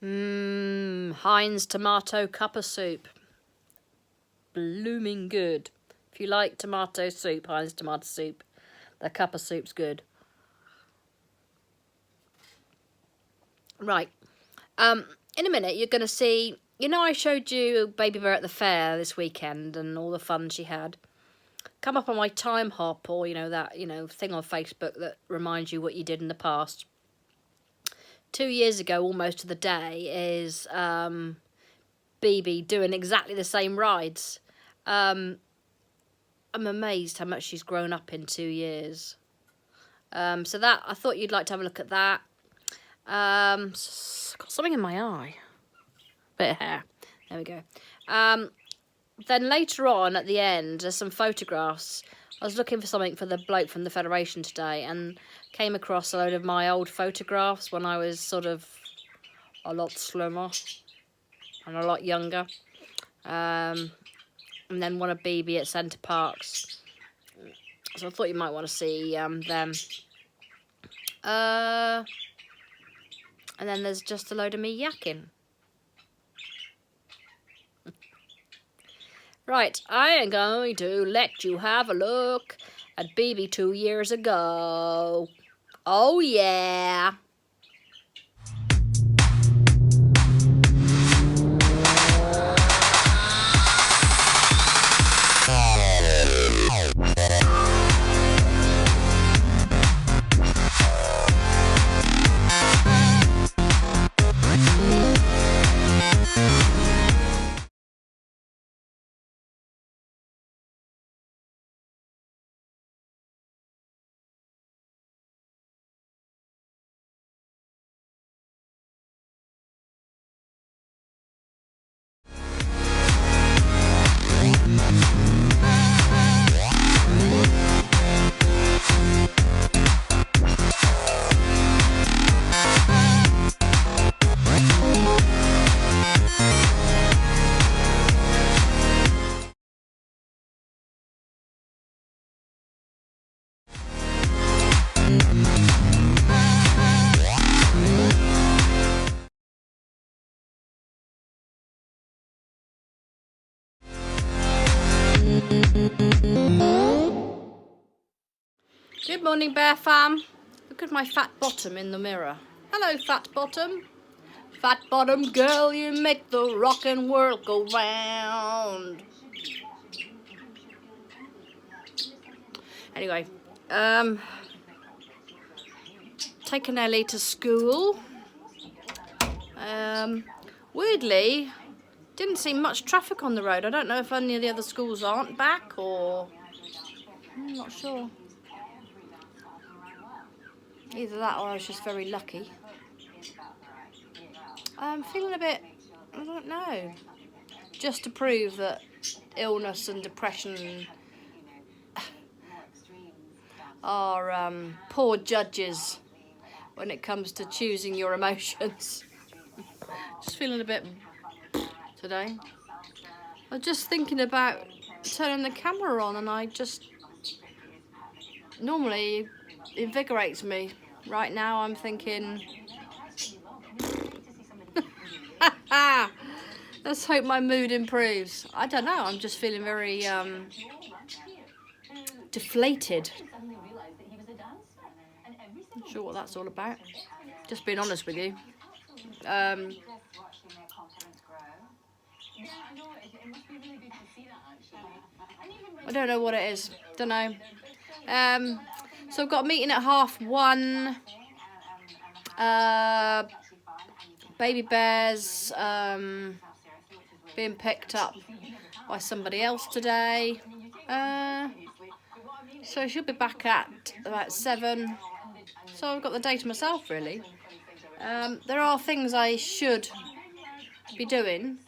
Heinz tomato cuppa soup. Blooming good. If you like tomato soup, Heinz tomato soup, the cuppa soup's good. Right. In a minute, you're going to see... You know, I showed you Baby Bear at the fair this weekend and all the fun she had. Come up on my time hop, or, you know, that, you know, thing on Facebook that reminds you what you did in the past. 2 years ago, almost to the day, is BB doing exactly the same rides. I'm amazed how much she's grown up in 2 years. So that, I thought you'd like to have a look at that. Got something in my eye. Bit of hair. There we go. Then later on at the end, there's some photographs. I was looking for something for the bloke from the Federation today and came across a load of my old photographs when I was sort of a lot slimmer and a lot younger. And then one of BB at Centre Parks. So I thought you might want to see them. And then there's just a load of me yakking. Right, I am going to let you have a look at BB 2 years ago. Oh yeah. Good morning, Bear Fam. Look at my fat bottom in the mirror. Hello, fat bottom. Fat bottom girl, you make the rockin' world go round. Anyway, taking Ellie to school. Weirdly, didn't see much traffic on the road. I don't know if any of the other schools aren't back or... I'm not sure. Either that or I was just very lucky. I'm feeling a bit, I don't know, just to prove that illness and depression are poor judges when it comes to choosing your emotions. Just feeling a bit today. I was just thinking about turning the camera on, and I just normally invigorates me. Right now I'm thinking let's hope my mood improves. I don't know, I'm just feeling very deflated. Not sure what that's all about. Just being honest with you. I don't know what it is. Don't know. So I've got a meeting at 1:30. Baby Bear's being picked up by somebody else today. So she'll be back at about 7. So I've got the day to myself, really. There are things I should be doing.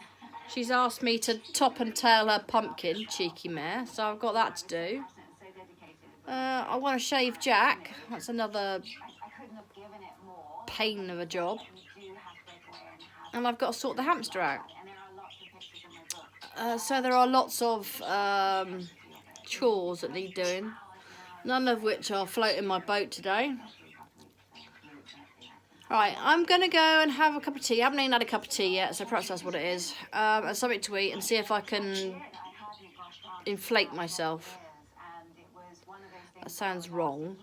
She's asked me to top and tail her pumpkin, cheeky mare, so I've got that to do. I want to shave Jack. That's another pain of a job. And I've got to sort the hamster out. So there are lots of chores that need doing, none of which are floating my boat today. Right, I'm going to go and have a cup of tea. I haven't even had a cup of tea yet, so perhaps that's what it is. And something to eat and see if I can inflate myself. That sounds wrong,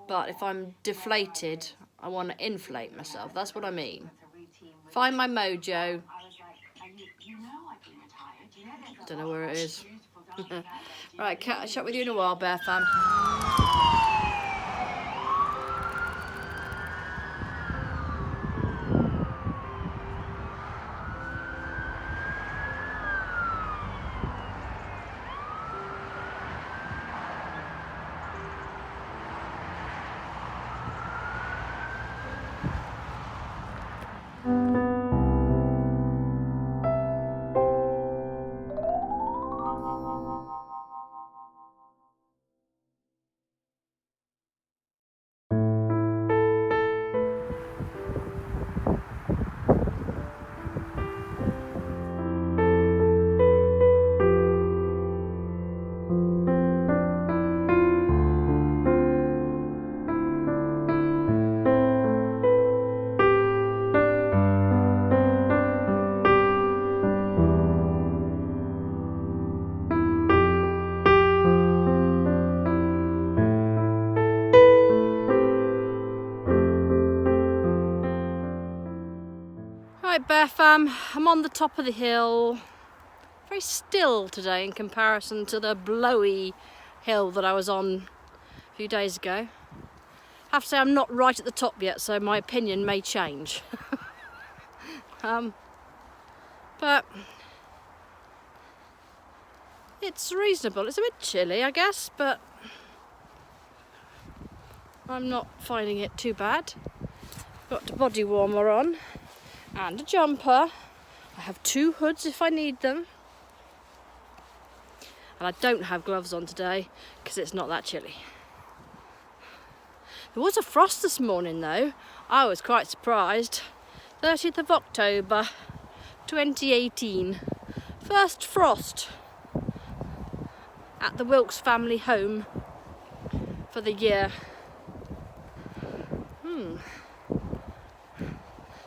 but if I'm deflated, I want to inflate myself. That's what I mean. Find my mojo. Don't know where it is. Right, catch up with you in a while, Bear Fam. Right, Bear Fam, I'm on the top of the hill. Very still today in comparison to the blowy hill that I was on a few days ago. I have to say I'm not right at the top yet, so my opinion may change. But it's reasonable. It's a bit chilly, I guess, but I'm not finding it too bad. Got the body warmer on and a jumper. I have 2 hoods if I need them. And I don't have gloves on today because it's not that chilly. There was a frost this morning though. I was quite surprised. 30th of October 2018. First frost at the Wilkes family home for the year.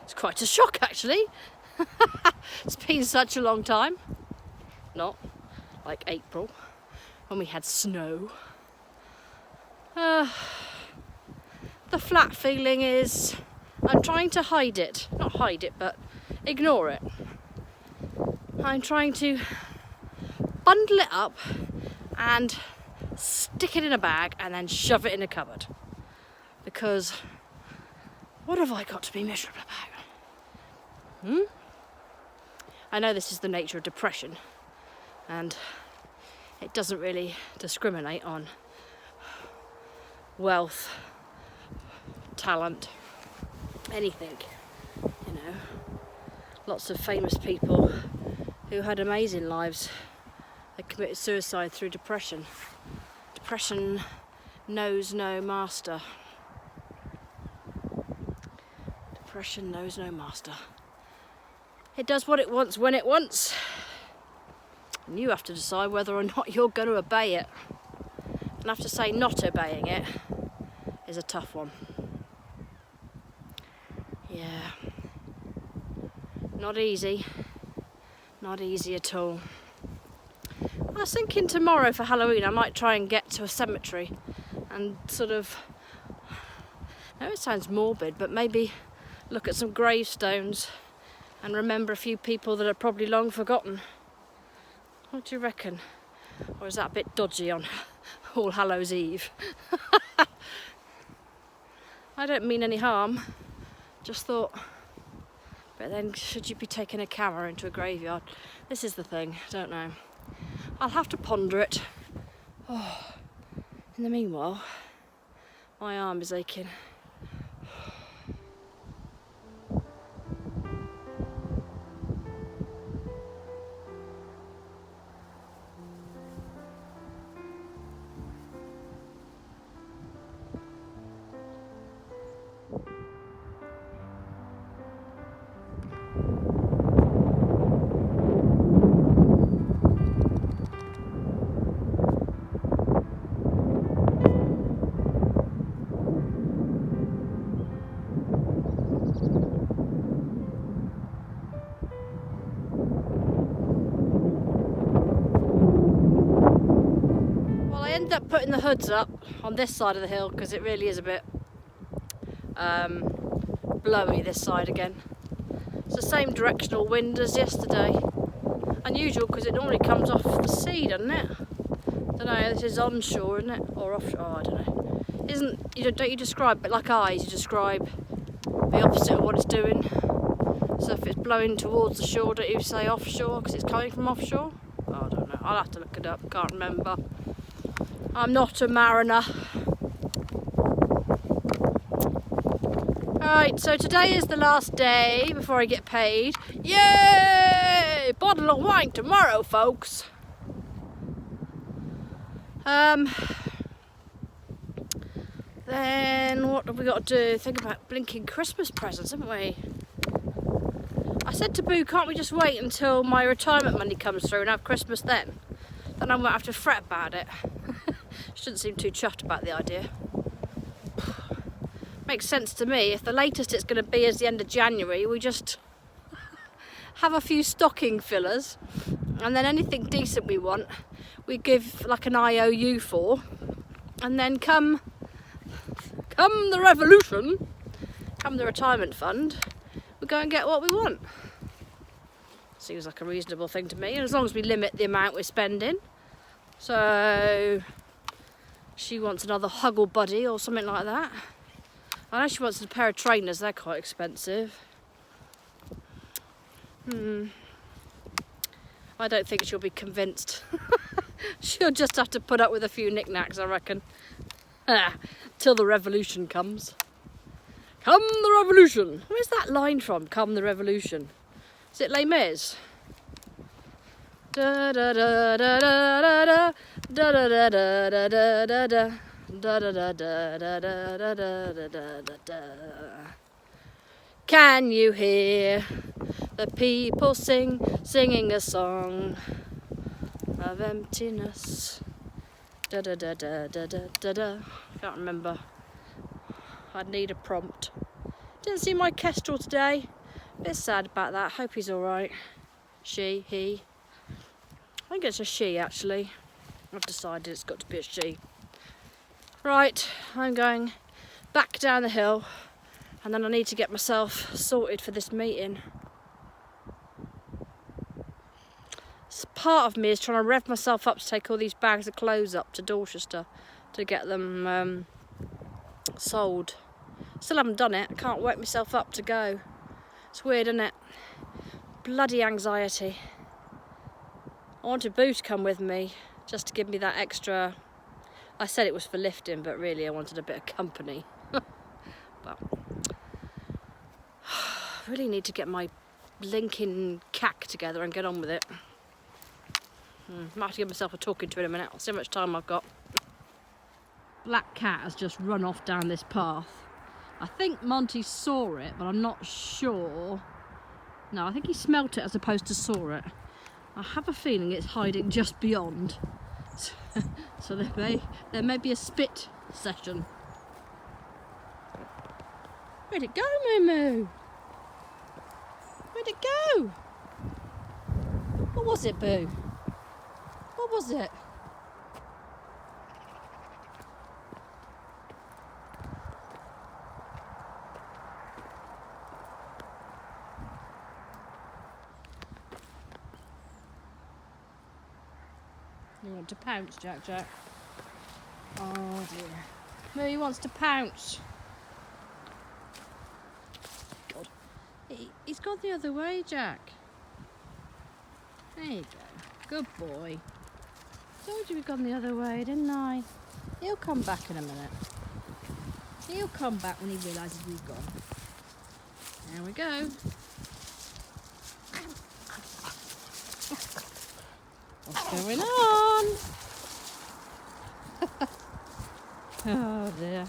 It's quite a shock actually. It's been such a long time. Not like April when we had snow. The flat feeling is I'm trying to hide it. Not hide it, but ignore it. I'm trying to bundle it up and stick it in a bag and then shove it in a cupboard. Because what have I got to be miserable about? I know this is the nature of depression and it doesn't really discriminate on wealth, talent, anything, you know. Lots of famous people who had amazing lives, they committed suicide through depression. Depression knows no master. Depression knows no master. It does what it wants when it wants. And you have to decide whether or not you're going to obey it. And I have to say, not obeying it is a tough one. Yeah. Not easy. Not easy at all. I was thinking tomorrow for Halloween I might try and get to a cemetery and sort of, I know it sounds morbid, but maybe look at some gravestones and remember a few people that are probably long forgotten. What do you reckon? Or is that a bit dodgy on All Hallows Eve? I don't mean any harm, just thought, but then should you be taking a camera into a graveyard? This is the thing, I don't know. I'll have to ponder it. Oh, in the meanwhile, my arm is aching. end up putting the hoods up on this side of the hill because it really is a bit blowy this side again. It's the same directional wind as yesterday. Unusual because it normally comes off the sea, doesn't it? Don't know, this is onshore, isn't it? Or offshore, oh, I don't know. Don't you describe, but like eyes, you describe the opposite of what it's doing. So if it's blowing towards the shore, don't you say offshore because it's coming from offshore? Oh, I don't know, I'll have to look it up, can't remember. I'm not a mariner. Alright, so today is the last day before I get paid. Yay! Bottle of wine tomorrow, folks. Then what have we got to do? Think about blinking Christmas presents, haven't we? I said to Boo, can't we just wait until my retirement money comes through and have Christmas then? Then I won't have to fret about it. She didn't seem too chuffed about the idea. Makes sense to me. If the latest it's going to be is the end of January, we just have a few stocking fillers, and then anything decent we want, we give like an IOU for, and then come the revolution, come the retirement fund, we go and get what we want. Seems like a reasonable thing to me, and as long as we limit the amount we're spending. So she wants another Huggle Buddy or something like that. I know she wants a pair of trainers, they're quite expensive. I don't think she'll be convinced. She'll just have to put up with a few knickknacks, I reckon. Till the revolution comes. Come the revolution! Where's that line from, come the revolution? Is it Les Mis? Da da da da da da da da da da da da da. Da da da da da da da da da da da. Can you hear the people singing a song of emptiness? Da da da da da da da da. Can't remember. I'd need a prompt. Didn't see my kestrel today. Bit sad about that. Hope he's all right. She, he. I think it's a she actually. I've decided it's got to be a she. Right, I'm going back down the hill, and then I need to get myself sorted for this meeting. So part of me is trying to rev myself up to take all these bags of clothes up to Dorchester to get them sold. Still haven't done it. I can't work myself up to go. It's weird, isn't it? Bloody anxiety. I wanted Boo to come with me just to give me that extra. I said it was for lifting, but really I wanted a bit of company. But I really need to get my blinking cack together and get on with it. Might have to give myself a talking to in a minute. I'll see how much time I've got. Black cat has just run off down this path. I think Monty saw it, but I'm not sure. No, I think he smelt it as opposed to saw it. I have a feeling it's hiding just beyond. So there may be a spit session. Where'd it go, Moo? Where'd it go? What was it, Boo? What was it? You want to pounce, Jack? Oh dear. No, he wants to pounce. God. He's gone the other way, Jack. There you go. Good boy. Told you we'd gone the other way, didn't I? He'll come back in a minute. He'll come back when he realises we've gone. There we go. What's going on? Oh dear.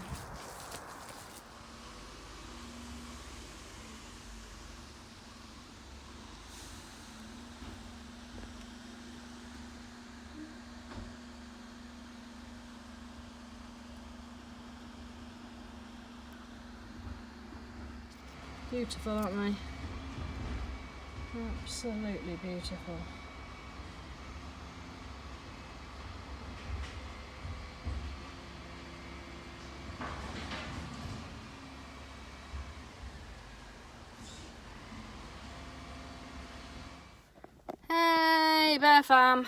Beautiful, aren't they? Absolutely beautiful. Hey Bear Fam.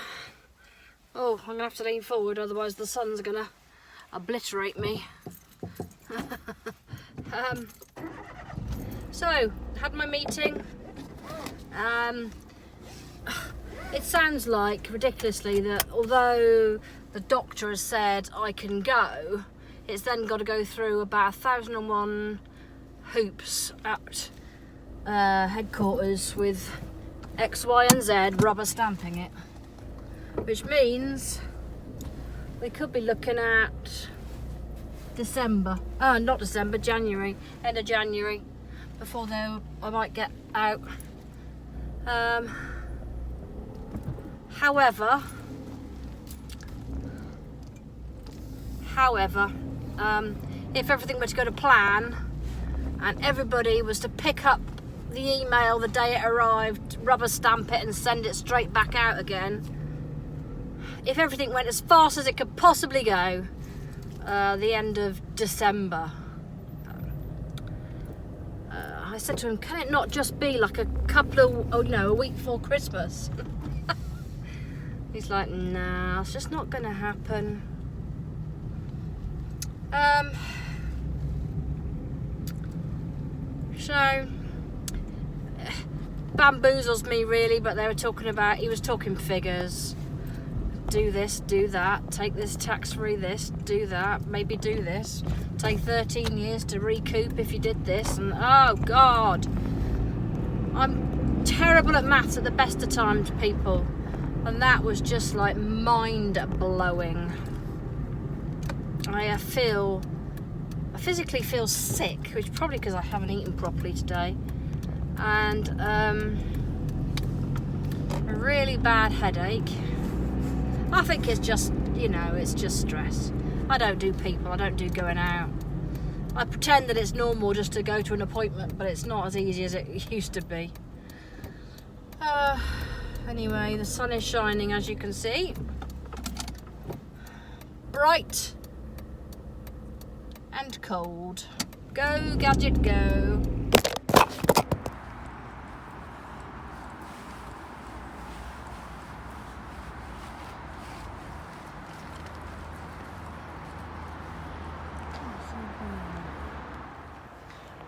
Oh, I'm gonna have to lean forward, otherwise the sun's gonna obliterate me. So, had my meeting. It sounds like, ridiculously, that although the doctor has said I can go, it's then got to go through about 1001 hoops at headquarters with X, Y and Z rubber stamping it. Which means we could be looking at December. Not December, January. End of January. Before I might get out. However, if everything were to go to plan and everybody was to pick up the email the day it arrived, rubber stamp it and send it straight back out again, if everything went as fast as it could possibly go, the end of December. I said to him, can it not just be like a week before Christmas? He's like, nah, it's just not gonna happen. So bamboozles me really, but he was talking figures. Do this, do that, take this tax-free, this, do that, maybe do this, take 13 years to recoup if you did this, and oh God, I'm terrible at maths at the best of times, people, and that was just like mind-blowing. I physically feel sick, which is probably because I haven't eaten properly today, and a really bad headache. I think it's just, it's just stress. I don't do people, I don't do going out. I pretend that it's normal just to go to an appointment, but it's not as easy as it used to be. Anyway, the sun is shining, as you can see. Bright and cold. Go, Gadget, go.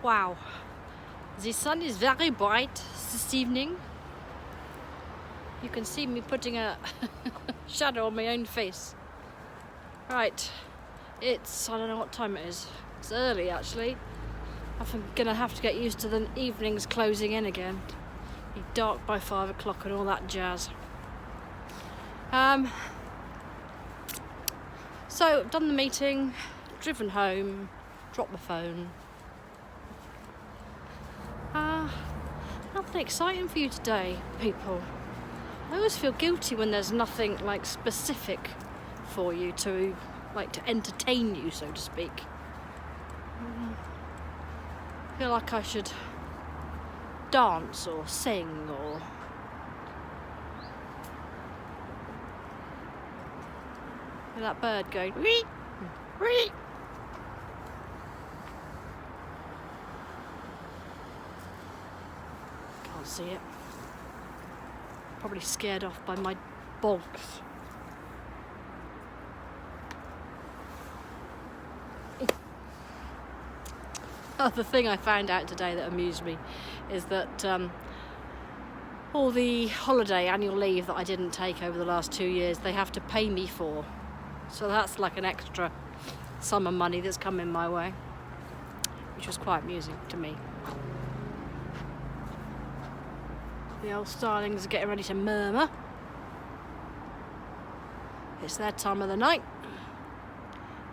Wow, the sun is very bright this evening. You can see me putting a shadow on my own face. Right, I don't know what time it is. It's early actually. I'm gonna have to get used to the evenings closing in again. Be dark by 5 o'clock and all that jazz. So, done the meeting, driven home, dropped my phone. Nothing exciting for you today, people. I always feel guilty when there's nothing like specific for you to entertain you, so to speak. I feel like I should dance or sing or hear that bird going wee, wee. Can't see it. Probably scared off by my bulks. Other thing I found out today that amused me is that all the holiday annual leave that I didn't take over the last 2 years, they have to pay me for. So that's like an extra sum of money that's coming my way, which was quite amusing to me. The old starlings are getting ready to murmur. It's their time of the night.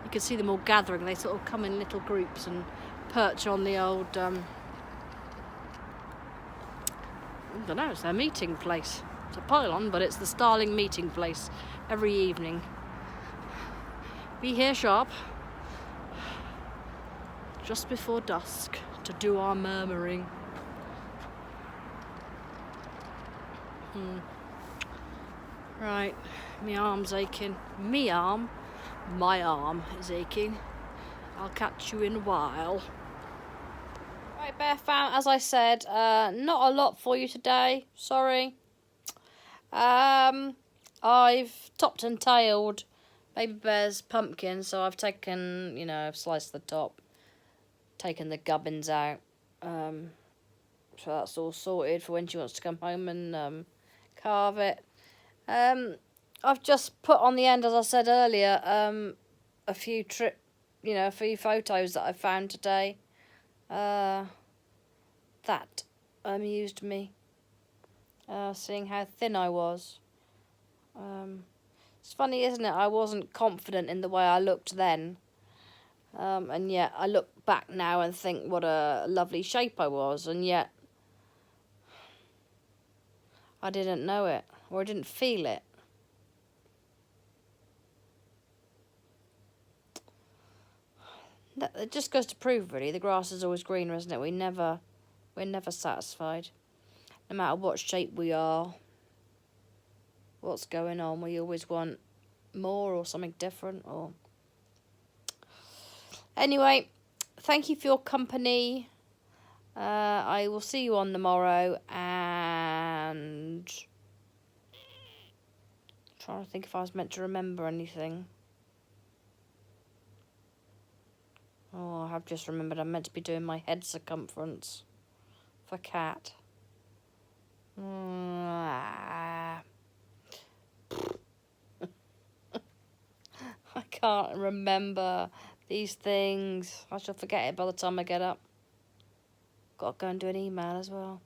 You can see them all gathering. They sort of come in little groups and perch on the old, I don't know, it's their meeting place. It's a pylon, but it's the starling meeting place every evening. Be here sharp, just before dusk, to do our murmuring. Right, my arm's aching. My arm is aching. I'll catch you in a while. Right, Bear Fam, as I said, not a lot for you today. Sorry. I've topped and tailed Baby Bear's pumpkin, so I've taken, I've sliced the top, taken the gubbins out. So that's all sorted for when she wants to come home and carve it. I've just put on the end, as I said earlier, a few a few photos that I found today. That amused me. Seeing how thin I was. It's funny, isn't it? I wasn't confident in the way I looked then. And yet I look back now and think what a lovely shape I was, and yet I didn't know it, or I didn't feel it. It just goes to prove, really, the grass is always greener, isn't it? We're never satisfied. No matter what shape we are, what's going on, we always want more or something different. Or anyway, thank you for your company. I will see you on the morrow, and I'm trying to think if I was meant to remember anything. Oh, I have just remembered I'm meant to be doing my head circumference for cat. I can't remember these things. I shall forget it by the time I get up. Got to go and do an email as well.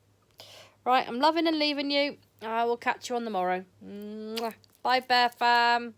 Right, I'm loving and leaving you. I will catch you on the morrow. Bye, Bear Fam.